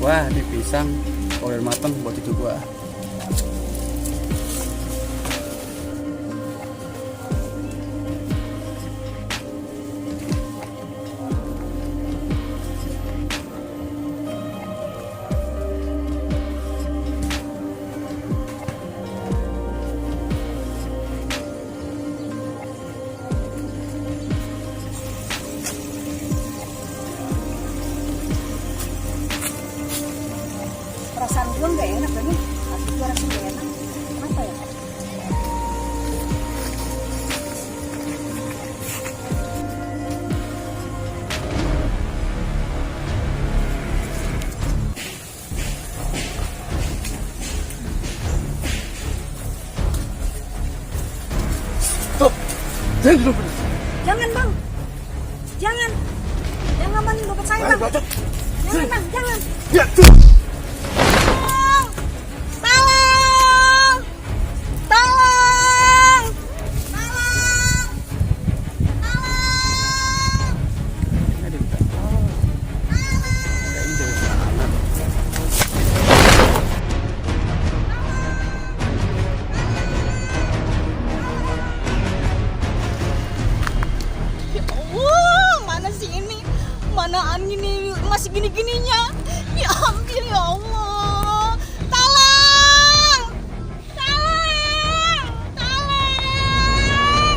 Wah, ini pisang udah mateng buat cucu gua. Perasaan gue nggak enak nih, tapi gue rasa nggak enak. Kenapa ya? Stop! Jangan dulu. Jangan bang, jangan main dompet saya bang. Jangan bang, jangan. Ya tuh. Mana sih ini? Mana angin ini masih gini-gininya? Ya ampun ya Allah. Tolong! Tolong! Tolong!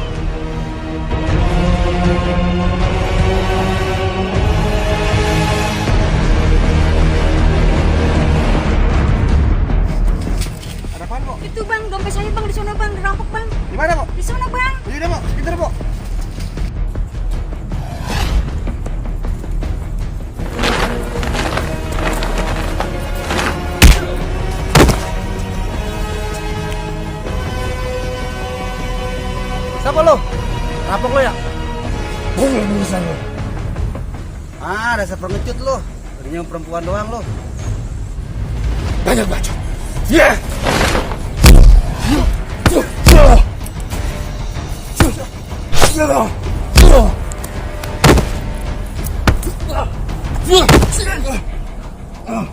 Ada apaan, Pok? Itu bang, dompet saya bang di sana bang, dirampok bang. Di mana, Pok? Di sana bang. Ayo deh, Pok. Sekitar, Pok. Siapa lo? Rampok lo ya? Boleh urusan lo. Dasar pengecut lo. Tadinya perempuan doang lo. Banyak bacot. Ya.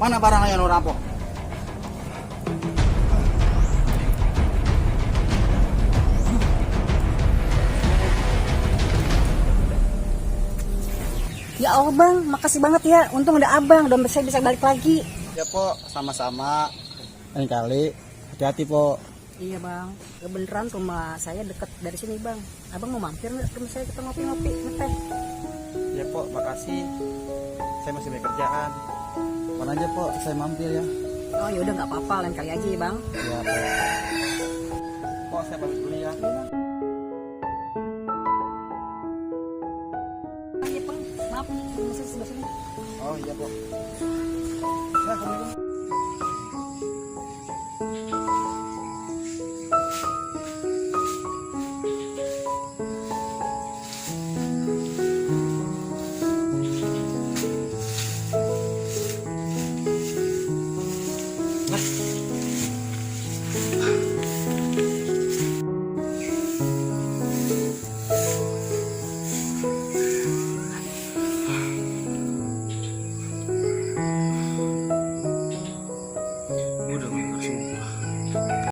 Mana barang yang lo rampok? Ya Allah bang, makasih banget ya. Untung ada abang, dompet saya bisa balik lagi. Ya, Pok. Sama-sama. Lain kali. Hati-hati, Pok. Iya bang, kebeneran rumah saya dekat dari sini bang. Abang mau mampir nggak ke rumah saya, kita ngopi-ngopi, ngeteh? Ya, Pok. Makasih. Saya masih banyak kerjaan. Kapan aja, Pok. Saya mampir ya. Oh ya udah nggak apa-apa, lain kali aja ya bang. Ya, Pok.